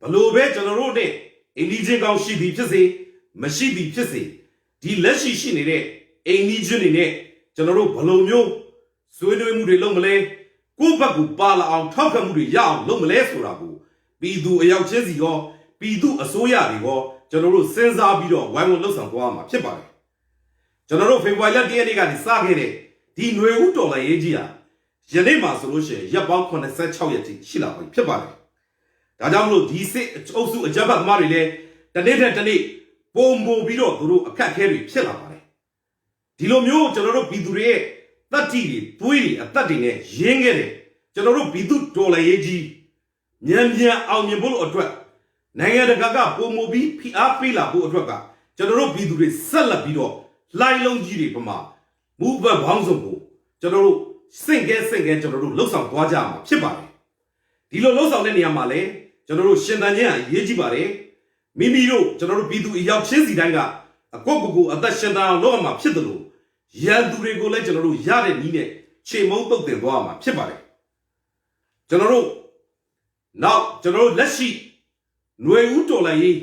Speaker 1: ဘလို့ပဲကျွန်တော်တို့နဲ့အိမ်ကြီးချင်းကောင်းရှိသည်ဖြစ်စေမရှိသည်ဖြစ်စေဒီလက်ရှိနေတဲ့အိမ်ကြီးချင်းတွေနဲ့ကျွန်တော်တို့ဘလို့မျိုးဆွေးနွေးမှုတွေလုပ်မလဲကိုယ့်ဘက်ကိုပါလာအောင်ထောက်ခံမှုတွေရအောင်လုပ်မလဲဆိုတာကိုပြည်သူအယောက်ချင်းစီရောပြည်သူအစိုးရတွေရောကျွန်တော်တို့စဉ်းစားပြီးတော့ဝိုင်းဝန်းလှုပ်ဆောင်သွားမှာဖြစ်ပါတယ်ကျွန်တော်တို့ဖေဖော်ဝါရီလ 1 ရက်နေ့ကနေစခဲ့တဲ့ဒီຫນွေဦးတော်လှန်ရေးကြီးဟာယနေ့မှာဆိုလို့ရှိရင်ရက်ပေါင်း86ရက်ထိရှိလာပြီဖြစ်ပါတယ်ဒါကြောင့်မလို့ဒီစစ်အုပ်စုအကြမ်းဖက်သမားတွေလည်းတနေ့ထက်တနေ့ပုံပုံပြီးတော့သူတို့အခက်အခဲတွေဖြစ်လာပါတယ်ဒီလိုမျိုးကျွန်တော်တို့ပြည်သူတွေရဲ့တတ်တိတွေသွေးတွေအသက်တွေနဲ့ရင်းခဲ့တယ်ကျွန်တော်တို့ပြည်သူတော်လှန်ရေးကြီးမြန်အောင်မြင်ဖို့အတွက်နိုင်ငံတကာကပုံမပြီးဖိအားပေးလာဖို့အတွက်ကကျွန်တော်တို့ပြည်သူတွေဆက်လက်ပြီးတော့လှိုင်းလုံးကြီးတွေပမာ movement ဘောင်းစုံကိုကျွန်တော်တို့စင့်ကဲကျွန်တော်တို့လှုပ်ဆောင်သွားကြမှာဖြစ်ပါတယ်ဒီလိုလှုပ်ဆောင်တဲ့နေရာမှာလည်းကျွန်တော်တို့ရှင်သန်ခြင်းအရေးကြီးပါတယ်မိမိတို့ကျွန်တော်တို့ပြည်သူအယောက်ချင်းစီတိုင်းကအကွက်ကိုအသက်ရှင်သန်အောင်လုပ်ရမှာဖြစ်တယ်လို့ရန်သူတွေကိုလည်းကျွန်တော်တို့ရတဲ့နည်းနဲ့ခြေမုံတုတ်တင်သွားရမှာဖြစ်ပါတယ်ကျွန်တော်တို့နောက်ကျွန်တော်တို့လက်ရှိຫນွေဦးတော်လှန်ရေး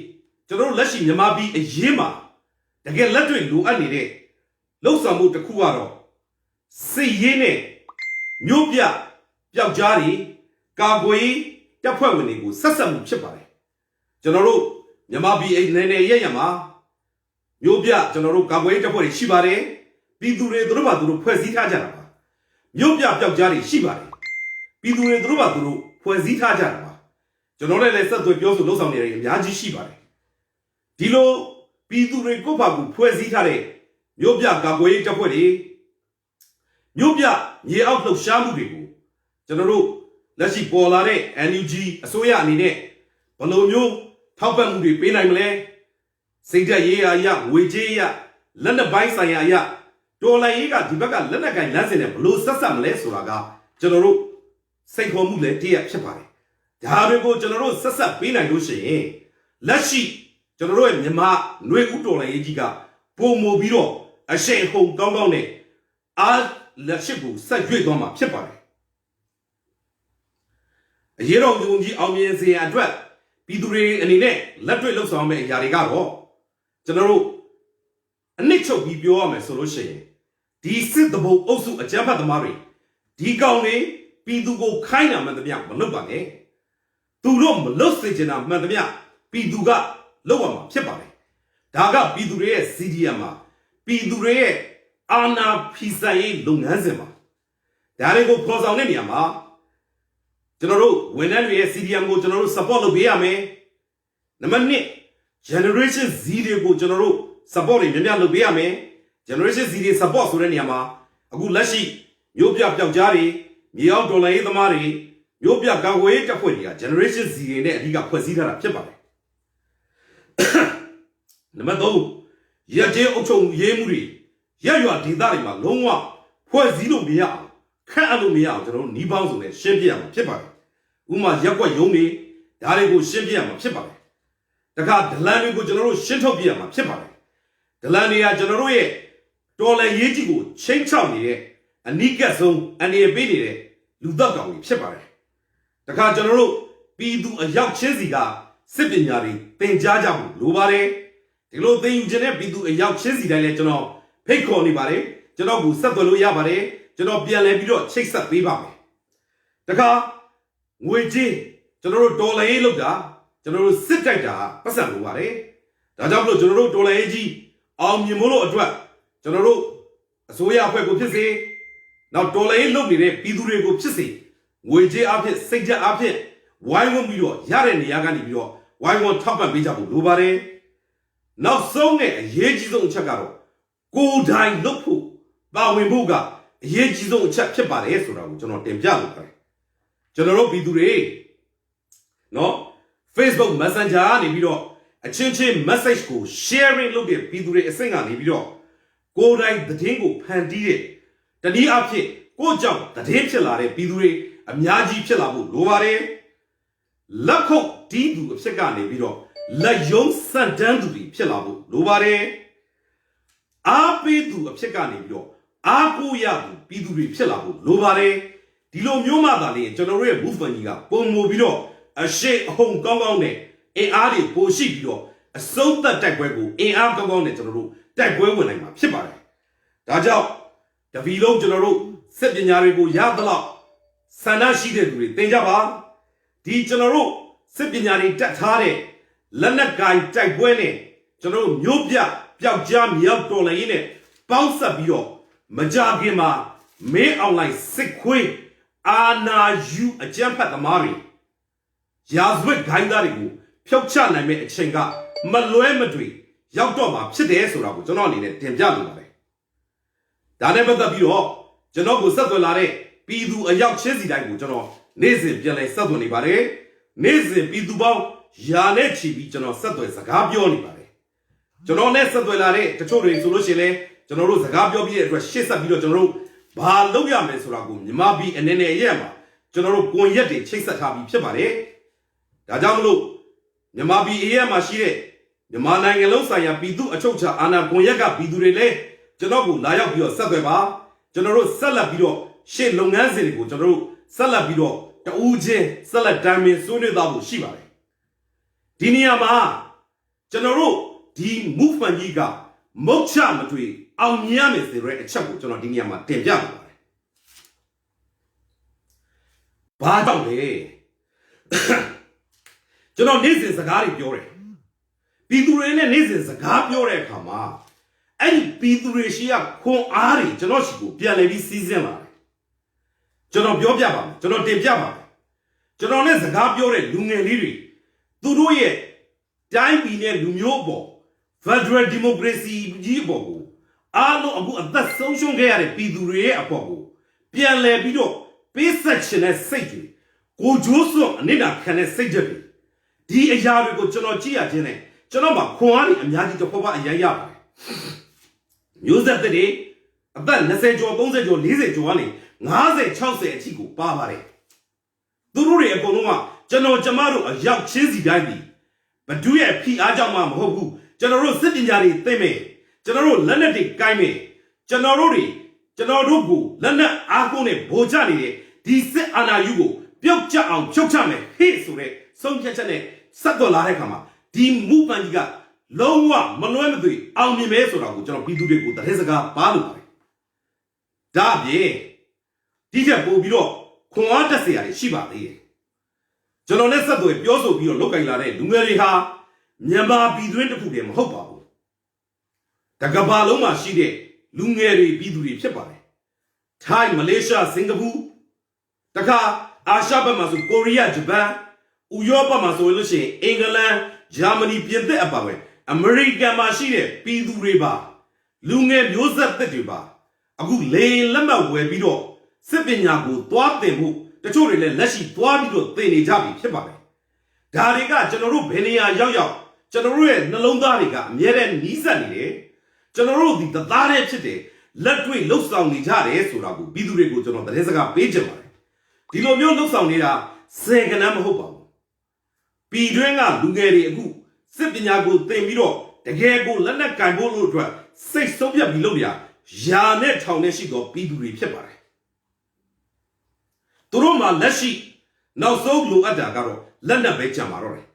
Speaker 1: ကျွန်တော်တို့လက်ရှိမြန်မာပြည်အရေးမှာတကယ်လက်တွေ့လိုအပ်နေတဲ့လှုပ်ဆောင်မှုတစ်ခုကတော့စစ်ရေးနဲ့မြို့ပြပျောက်ကြားတွေကာကွယ်တပ်ဖွဲ့ဝင်တွေကိုဆက်ဆက်မှုဖြစ်ပါတယ်ကျွန်တော်တို့မြန်မာပြည်အနေနဲ့ရရမှာမြို့ပြကျွန်တော်တို့ကာကွယ်တပ်ဖွဲ့တွေရှိပါတယ်ပြည်သူတွေသူတို့ဘာသူတို့ဖွဲ့စည်းထားကြတာပါမြို့ပြပျောက်ကြားတွေရှိပါတယ်ပြည်သူတွေသူတို့ဘာသူတို့ဖွဲ့စည်းထားကြတာပါကျွန်တော်လည်းဆက်သွယ်ပြောဆိုလှုပ်ဆောင်နေတယ်အများကြီးရှိပါတယ်ဒီလိုပြည်သူတွေကိုယ့်ဘာကိုဖွဲ့စည်းထားတဲ့မြို့ပြကာကွယ်တပ်ဖွဲ့တွေမြို့ပြမြေအောက်လှုပ်ရှားမှုတွေကိုကျွန်တော်တို့လက်ရှိပေါ်လာတဲ့ NUG အစိုးရအနေနဲ့ဘယ်လိုမျိုးထောက်ပံ့မှုတွေပေးနိုင်မလဲစိတ်ဓာတ်ရေးရာအရငွေကြေးအရလက်နက်ပိုင်းဆိုင်ရာအရတော်လှန်ရေးကဒီဘက်ကလက်နက်ကင်လမ်းစဉ်နဲ့ဘယ်လိုဆက်မလဲဆိုတာကကျွန်တော်တို့စိတ်ခေါ်မှုလည်းတည့်ရဖြစ်ပါတယ်ဒါတွေကိုကျွန်တော်တို့ဆက်ပေးနိုင်လို့ရှိရင်လက်ရှိကျွန်တော်တို့ရဲ့မြန်မာຫນွေဦးတော်လှန်ရေးကြီးကပုံမူပြီးတော့အရှိန်ဟုန်ကောင်းနဲ့အားလက်ရှိကိုဆက်ရွေ့သွားမှာဖြစ်ပါတယ်အရေးတော်ပုံကြီးအောင်မြင်စေရန်အတွက်ပြည်သူတွေအနေနဲ့လက်တွေ့လှုပ်ဆောင်မယ့်အရာတွေကတော့ကျွန်တော်တို့အနစ်ချုပ်ပြီးပြောရမယ်ဆိုလို့ရှိရင်ဒီစစ်တဘုံအုပ်စုအကြမ်းဖက်သမားတွေဒီကောင်တွေပြည်သူကိုခိုင်းတာမှန်သမျှမလုပ်ပါနဲ့သူတို့မလုပ်စေချင်တာမှန်သမျှပြည်သူကလုပ်ရမှာဖြစ်ပါတယ်ဒါကပြည်သူတွေရဲ့ CDM မှာပြည်သူတွေရဲ့အာဏာဖီဆန်ရေးလုပ်ငန်းစဉ်မှာဒါတွေကိုဖော်ဆောင်တဲ့နေရာမှာကျွန်တော်တို့ဝန်ထမ်းတွေရဲ့ CDM ကိုကျွန်တော်တို့ support လုပ်ပေးရမယ်နံပါတ်1 generation Z တွေကိုကျွန်တော်တို့ support တွေများလုပ်ပေးရမယ် generation Z တွေ support ဆိုတဲ့နေရာမှာအခုလက်ရှိမြို့ပြပျောက်ကြားတွေမြေအောက်ဒေါ်လာရေးသမားတွေမြို့ပြကာကွယ်ရေးတပ်ဖွဲ့တွေက generation Z တွေနဲ့အဓိကဖွဲ့စည်းထားတာဖြစ်ပါတယ်နံပါတ်3ရက်ကျေးအုပ်ချုပ်ရေးမှုတွေရက်ရွာဒေသတွေမှာလုံးဝဖွဲ့စည်းလို့မရအောင်ခန့်အပ်လို့မရအောင်ကျွန်တော်တို့နှီးပေါင်းစုံနဲ့ရှင်းပြရမှာဖြစ်ပါတယ်ဥပမာရက်ွက်ရုံးတွေဒါတွေကိုရှင်းပြရမှာဖြစ်ပါတယ်တခါဒလန်တွေကိုကျွန်တော်တို့ရှင်းထုတ်ပြရမှာဖြစ်ပါတယ်ဒလန်တွေကကျွန်တော်တို့ရဲ့တော်လှန်ရေးကြီးကိုချိန်ချောက်နေတဲ့အနိကဆုံးအနေနဲ့ပေးနေတဲ့လူသက်ကောင်တွေဖြစ်ပါတယ်တခါကျွန်တော်တို့ပြည်သူအယောက်ချင်းစီကစစ်ပညာတွေသင်ကြားကြဖို့လိုပါတယ်ဒီလိုသင်ယူခြင်းနဲ့ပြည်သူအယောက်ချင်းစီတိုင်းလည်းကျွန်တော်ဖိတ်ခေါ်နေပါတယ်ကျွန်တော်ကိုဆက်သွယ်လို့ရပါတယ်ကျွန်တော်ပြန်လဲပြီးတော့ချိတ်ဆက်ပေးပါမယ်တခါငွေကြေးကျွန်တော်တို့ဒေါ်လာရေးလောက်တာကျွန်တော်တို့စစ်တိုက်တာပတ်စံလိုပါတယ်ဒါကြောင့်မလို့ကျွန်တော်တို့ဒေါ်လာရေးကြီးအောင်မြင်ဖို့လို့အတွက်ကျွန်တော်တို့အစိုးရအဖွဲ့ကိုဖြစ်စေနောက်ဒေါ်လာရေးလုပ်နေတဲ့ပြည်သူတွေကိုဖြစ်စေငွေကြေးအဖြစ်စိတ်ဓာတ်အဖြစ်ဝိုင်းဝန်းပြီးတော့ရတဲ့နေရာကနေပြီးတော့ဝိုင်းဝန်းထောက်ပံ့ပေးကြဖို့လိုပါတယ်နောက်ဆုံးနဲ့အရေးကြီးဆုံးအချက်ကတော့ကိုယ်တိုင်လုပ်ဖို့ပါဝင်ဖို့ကအ ရေးကြီးဆုံးအချက်ဖြစ်ပါတယ်ဆိုတာကိုကျွန်တော်တင်ပြလိုပါတယ်ကျွန်တော်တို့ပြည်သူတွေနော် Facebook Messenger ကနေပြီးတော့အချင်းချင်း message ကို sharing လုပ်တဲ့ပြည်သူတွေအဆင့်ကနေပြီးတော့ကိုယ်တိုင်သတင်းကိုဖန်တီးတဲ့တနည်းအားဖြင့်ကိုယ့်ကြောင့်သတင်းဖြစ်လာတဲ့ပြည်သူတွေအများကြီးဖြစ်လာဖို့လိုပါတယ်လက်ခုပ်တီးသူအဖြစ်ကနေပြီးတော့လက်ယုံစံတန်းသူတွေဖြစ်လာဖို့လိုပါတယ်အားပေးသူအဖြစ်ကနေပြီးတော့အားကိုးရသူပြည်သူတွေဖြစ်လာဖို့လိုပါတယ်ဒီလိုမျိုးမှသာလေကျွန်တော်တို့ရဲ့ movement ကြီးကပုံမူပြီးတော့အရှိအဟုန်ကောင်းကောင်းနဲ့အင်အားတွေပိုရှိပြီးတော့အဆုံးသက်တိုက်ပွဲကိုအင်အားကောင်းကောင်းနဲ့ကျွန်တော်တို့တိုက်ပွဲဝင်နိုင်မှာဖြစ်ပါတယ်ဒါကြောင့်တပီလုံးကျွန်တော်တို့စစ်ပညာတွေကိုရသလောက်ဆန္ဒရှိတဲ့သူတွေသင်ကြပါဒီကျွန်တော်တို့စစ်ပညာတွေတက်ထားတဲ့လက်နက်ကိုင်တိုက်ပွဲနဲ့ကျွန်တော်တို့မျိုးပြပျောက်ကြားမြောက်တော်လည်းရင်းနဲ့ပေါင်းဆက်ပြီးတော့မကြခင်မှာမင်းအွန်လိုင်းစစ်ခွေးအာနာယူအကြမ်းဖက်သမားတွေရာဇဝတ်ဂိုင်းသားတွေကိုဖျောက်ချနိုင်မဲ့အချိန်ကမလွဲမသွေရောက်တော့မှာဖြစ်တယ်ဆိုတာကိုကျွန်တော်အနေနဲ့တင်ပြလိုပါတယ်ဒါနဲ့ပတ်သက်ပြီးတော့ကျွန်တော်ကိုဆက်သွယ်လာတဲ့ပြည်သူအယောက်ချင်းစီတိုင်းကိုကျွန်တော်နေ့စဉ်ပြန်လည်ဆက်သွယ်နေပါတယ်နေ့စဉ်ပြည်သူပေါင်းယာနဲ့ချီပြီးကျွန်တော်ဆက်သွယ်စကားပြောနေပါတယ်ကျွန်တော်နဲ့ဆက်သွယ်လာတဲ့တချို့တွေဆိုလို့ရှိရင်လည်းကျွန်တော်တို့စကားပြောပြီးတဲ့အတွက်ရှေ့ဆက်ပြီးတော့ကျွန်တော်တို့ဘာလုပ်ရမလဲဆိုတာကိုမြန်မာပြည်အနေနဲ့အရက်မှာကျွန်တော်တို့ကွန်ရက်တွေချိတ်ဆက်ထားပြီးဖြစ်ပါတယ်ဒါကြောင့်မလို့မြန်မာပြည်အရက်မှာရှိတဲ့မြန်မာနိုင်ငံလုံးဆိုင်ရာပြည်သူအချုပ်အခြာအာဏာကွန်ရက်ကပြည်သူတွေလည်းကျွန်တော်ကိုလာရောက်ပြီးတော့ဆက်သွယ်ပါကျွန်တော်တို့ဆက်လက်ပြီးတော့ရှေ့လုပ်ငန်းစဉ်တွေကိုကျွန်တော်တို့ဆက်လက်ပြီးတော့တဦးချင်းဆက်လက်တိုင်ပင်ဆွေးနွေးသွားဖို့ရှိပါတယ်ဒီနေရာမှာကျွန်တော်တို့ဒီ movement ကြီးကမုတ်ချမတွေ့အောင်မြင်ရမယ်ဆိုတဲ့အချက်ကိုကျွန်တော်ဒီနေရာမှာတင်ပြပါပါတယ်ဘာကြောင့်လဲကျွန်တော်နေ့စဉ်စကားတွေပြောတယ်ပြည်သူတွေနဲ့နေ့စဉ်စကားပြောတဲ့အခါမှာအဲ့ဒီပြည်သူတွေရှိရခွန်အားတွေကျွန်တော်ရှိကိုပြန်လည်ပြီးစီးဆင်းလာတယ်ကျွန်တော်ပြောပြပါမယ်ကျွန်တော်တင်ပြပါမယ်ကျွန်တော်နဲ့စကားပြောတဲ့လူငယ်လေးတွေသူတို့ရဲ့တိုင်းပြည်နဲ့လူမျိုးပေါ် Federal Democracy ကြီးပေါ်ကိုအားလုံးအခုအသက်ဆုံးရှုံးခဲ့ရတဲ့ပြည်သူတွေရဲ့အပေါ်ကိုပြန်လည်ပြီးတော့ပေးဆက်ခြင်းနဲ့စိတ်တွေကိုဂျိုးစွန့်အနစ်နာခံတဲ့စိတ်တွေဒီအရာတွေကိုကျွန်တော်ကြည့်ရခြင်းနဲ့ကျွန်တော်မှာခွန်အားတွေအများကြီးတစ်ဖက်အရင်ရပါတယ်မျိုးဆက်တွေအသက်20ကျော်30ကျော်40ကျော်ကနေ50 60အထိကိုပါပါတယ်သူတို့တွေအကုန်လုံးကကျွန်တော်ကျမတို့အရောက်ချင်းစီတိုင်းပြီဘဒုရဲ့ဖိအားကြောင့်မှမဟုတ်ဘူးကျွန်တော်တို့စစ်ပညာတွေသိမယ်ကျွန်တော်တို့လက်နက်တွေကိုင်းမယ်ကျွန်တော်တို့ကိုလက်နက်အားကိုးနဲ့ဗိုလ်ချနေတဲ့ဒီစစ်အာဏာယူကိုပြုတ်ကျအောင်ဖြုတ်ချမယ်ဟေ့ဆိုတဲ့ဆုံးဖြတ်ချက်နဲ့ဆက်တော်လာတဲ့ခါမှာဒီမူပန်ကြီးကလုံးဝမလွဲမသွေအောင်မြင်မယ်ဆိုတာကိုကျွန်တော်ပြည်သူတွေကိုတရင်စကားပါလို့ပါတယ်ဒါအပြင်ဒီချက်ပို့ပြီးတော့ခွန်အားတက်စရာတွေရှိပါသေးတယ်ကျွန်တော်နဲ့ဆက်သွယ်ပြောဆိုပြီးတော့လောက်ကင်လာတဲ့လူငယ်တွေဟာမြန်မာပြည်တွင်းတစ်ခုတည်းမဟုတ်ပါဘူးတကဘာလုံးမှာရှိတဲ့လူငယ်တွေပြည်သူတွေဖြစ်ပါတယ်ထိုင်းမလေးရှားစင်ကာပူတခါအာရှဘက်မှာဆိုကိုရီးယားဂျပန်ဥရောပမှာဆိုလို့ရှိရင်အင်္ဂလန်ဂျာမနီပြင်သစ်အပါအဝင်အမေရိကန်မှာရှိတဲ့ပြည်သူတွေပါလူငယ်မျိုးဆက်သစ်တွေပါအခုလေလက်မှတ်ဝယ်ပြီးတော့စစ်ပညာကိုသွားသင်ဖို့တချို့တွေလည်းလက်ရှိသွားပြီးတော့သင်နေကြပြီဖြစ်ပါတယ်ဒါတွေကကျွန်တော်တို့ဘယ်နေရာရောက်ကျွန်တော်တို့ရဲ့နှလုံးသားတွေကအမြဲတမ်းနီးစပ်နေတယ်ကျွန်တော်တို့ဒီတသားတည်းဖြစ်တယ်လက်တွေ့လှုပ်ဆောင်နေကြတယ်ဆိုတာကိုပြည်သူတွေကိုကျွန်တော်သတင်းစကားပေးချင်ပါတယ်ဒီလိုမျိုးလှုပ်ဆောင်နေတာ10ကဏ္ဍမဟုတ်ပါဘူးပြည်တွင်းကလူငယ်တွေအခုစစ်ပညာကိုသင်ပြီးတော့တကယ်ကိုလက်နက်ကင်ဖို့လို့အတွက်စိတ်ဆုံးဖြတ်ပြီးလုပ်ရယာနဲ့ထောင်နဲ့ရှိတော့ပြည်သူတွေဖြစ်ပါတယ်သူတို့မှလက်ရှိနောက်ဆုံးလိုအပ်တာကတော့လက်နက်ပဲကြံပါတော့တယ်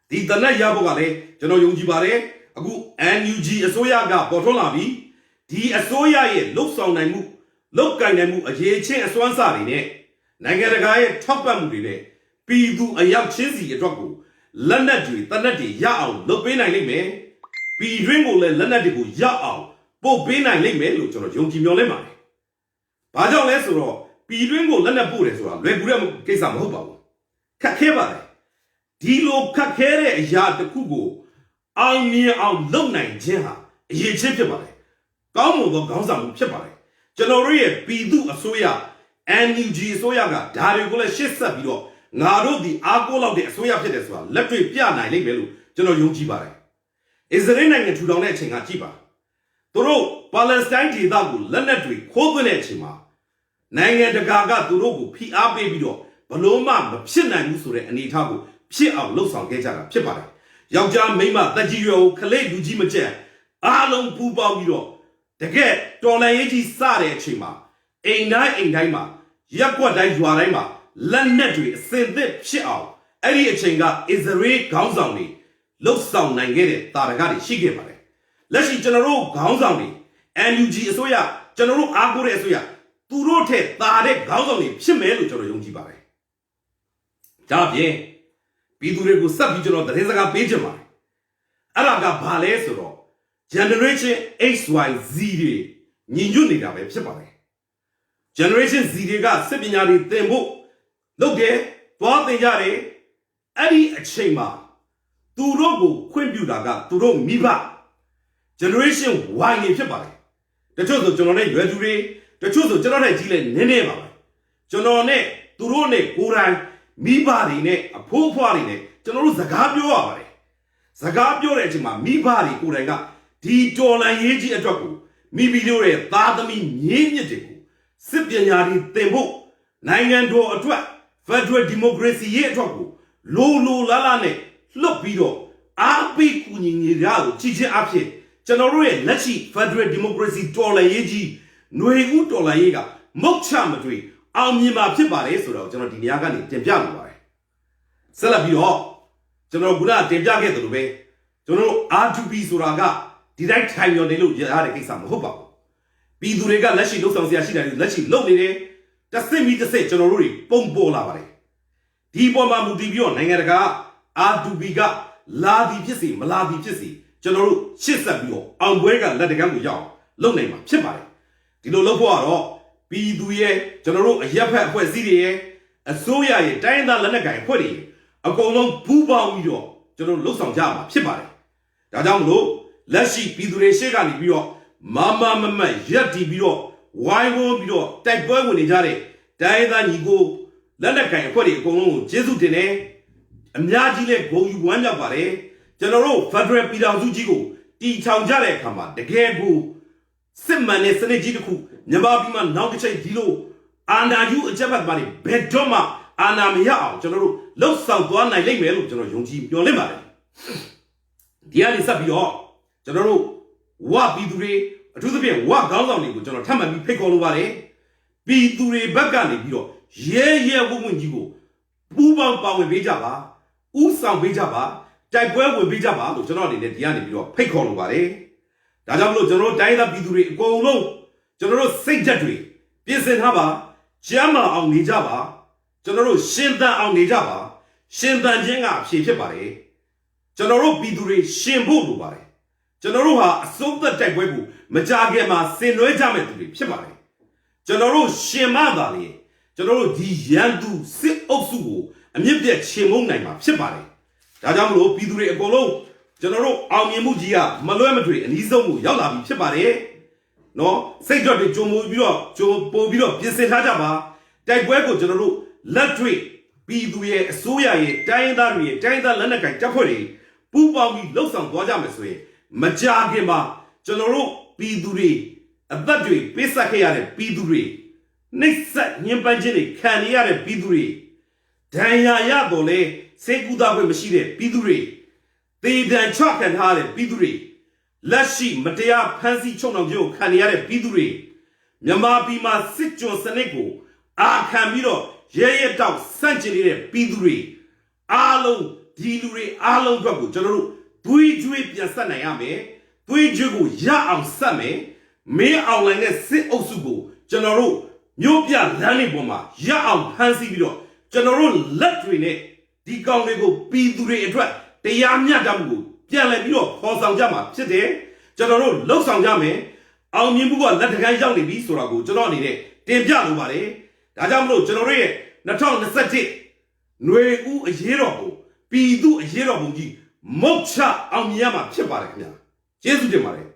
Speaker 1: ဒီတနက်ရဖို့ကလည်းကျွန်တော်ယုံကြည်ပါတယ်အခု NUG အစိုးရကပေါ်ထွန်းလာပြီးဒီအစိုးရရဲ့လှုပ်ဆောင်နိုင်မှုလုတ်ကင်နိုင်မှုအရေးချင်းအစွမ်းစားတွေနဲ့နိုင်ငံတကာရဲ့ထောက်ပံ့မှုတွေနဲ့ပြည်သူအယောက်ချင်းစီအတွက်ကိုလက်နက်တွေတနက်တွေရအောင်လုပ်ပေးနိုင်လိမ့်မယ်ပြည်တွင်းကိုလည်းလက်နက်တွေကိုရအောင်ပို့ပေးနိုင်လိမ့်မယ်လို့ကျွန်တော်ယုံကြည်မျှော်လင့်ပါတယ်ဘာကြောင့်လဲဆိုတော့ပြည်တွင်းကိုလက်နက်ပို့တယ်ဆိုတာလွယ်ကူတဲ့ကိစ္စမဟုတ်ပါဘူးခက်ခဲပါတယ်ဒီလိုခက်ခဲတဲ့အရာတစ်ခုကိုအောင်မြင်အောင်လုပ်နိုင်ခြင်းဟာအရေးကြီးဖြစ်ပါတယ်ကောင်းမွန်သောခေါင်းဆောင်မှုဖြစ်ပါတယ် Generate Pidu Asoya, NUG Soyaga, Darigula Shissa Bido, Naro the Argo of the Soya Pedeswa, Lepri Piana, Lebelu, General Yunji Bare. Is the Renan to Donetting Achiba. Toro, Palestine Dagu, Lenatri, Kobanechima. Nanga the Gaga Turogu, P.R. Babydo, Paloma, Pshina Musure, and Itago, Pia of Losan Gaja, Chipare. Yauja Mima, Tajio, Kale Dujimache, Alon Puba Bido. The get Dolaji Sare Chima, a night in Daima, Yakwa Daijuarema, Lanetri, send the Shao, Eddie Chinga is the rate Gauzani, Look sound Nangere, Taragari, Shigepare. Let's General Gauzani, and UG Soya, General Agure Soya, Turote, Tare Gauzani, Shimelu Yunji Bare. Tabie, Piduregu Subdivision of the Rezaga Pejama, Araga Palesoro. Generation XYZ, Ninjuniga Websipare. Generation Ziga, Seminary Tembo, look there, Yare, Eddie Achema, Turogo, Quimbudaga, Turo Miba. Generation Y in Pipare. The choice of Jonone Vedure, the choice of Jonone Gile Neneva. Jonone, Turone, Kuran, Mibarine, a poor party, General Zagabio. Zagabio Regima, Mibari, Kuranga. Di Dola Yeji a Drago, Mibidore, Tadami, Yenyajiku, Sipianari Tembo, Nangando a Dwa, Federal Democracy Ye Drago, Lulu Lalane, Lopido, Abi Kuninirao, Chichi Ape, General Lachi, Federal Democracy Dola Yeji, Nuegu Dola Yega, Mokchamatri, Almima Pibare, so General Diniagani, Tempiano. Salabio, General Guna, Tempiaget the way, General R2B Suraga. Direct time on the look, you are a case of Hopa. Pidurega, Lashi looks on the Ashida, Lashi lonely, the same me to say, General Pombo Lavare. Diboma Mudibion, Nangaraga, R2Biga, Ladi Pissy, Maladi Pissy, General Chisabio, Ambuega, Latagangu Yaw, low name, Chipare. Dino Lopoaro, Piduye, General Yapa, Wazidi, a Soya, Diana Lanaga, Puri, a colon Puba Uyo, General looks on Jama, Chipare. Dadam low. Lashi Pidure Shegani Bio, Mama Yati Bio, why won't Bio, Tag Boy when Jare, Diana Nigo, Lanaka, Pori, Gonu, Jesu Dene, Amyajile, Go you wonder bare, General Fadre Pida Zujigo, T Town Jare Kama, the Gabu, Simman Senejiku, Nababiman, Naukicha Dilo, and are you a Jabat Bari, Bedoma, and I'm Yao, General, Love South one I lay Melo, General Yonji, your limber. Dear Sabio. General, what Bidure, to the beer, what Galani, General Tamami pick all over, Bidure Bagani, Bio, ye, woman you go, Buba Bawe Bijaba, Usam Bijaba, Tagwell with Bijaba, General in the Diani, Bio, pick all over, Dadamlo, General Diana Bidure, go low, General Saint Jadri, Piesen Haba, Jama on Nijaba, General Shinda on Nijaba, Shinda Jenga, Shepare, General Bidure, Shimbo Lubare. General Soda Tagwebu, Majagema, Senojametri, Shimare. General Shemadali, General Diandu, Sit Osugo, and yet the Shemonama, Shimare. Dadamlo, Pidure Golo, General Almimujia, Malometry, and Izomu, Yalabi, Shimare. No, say Joby Jomo Bio, Jomo Bobio, Piset Hajaba, Tagwebo General, Latri, Pidue, Soya, Diana, Diana Lanaka, Japori, Puba, Losan, Guajameswe. Majagema, General Piduri, a battery, Pesakare, Piduri. Next set, Nimpangini, Caniare, Piduri. Daya Yadole, Seguda Machine, Piduri. They then chalk and hard, Piduri. Lashi, Matea, Pansy Chonojo, Caniare, Piduri. Yama Bima, Sitcho Seneco, Ah Camilo, Jay Dog, Sanctuary, Piduri. Alo, Diluri, Alo Gabu, General. Tui Drip Yasanayame, Tui Jugu Ya on Same, Me Outline Sit Osugo, General, Nyopia Lani Boma, Ya on Hansi Video, General Latrine, Di Gongo, Pidure Edra, the Yamya Damu, Piala Bio, Hosang Jama, Chete, General Losang Jame, Al Mimuga, Latagan Yami Bisorago, General, Debiano Bare, Dadamlo, General, Natal Nasati, Nue U a hero, Pidu a hero. Mocha Amyama Chibarakna. Jesus de Mare.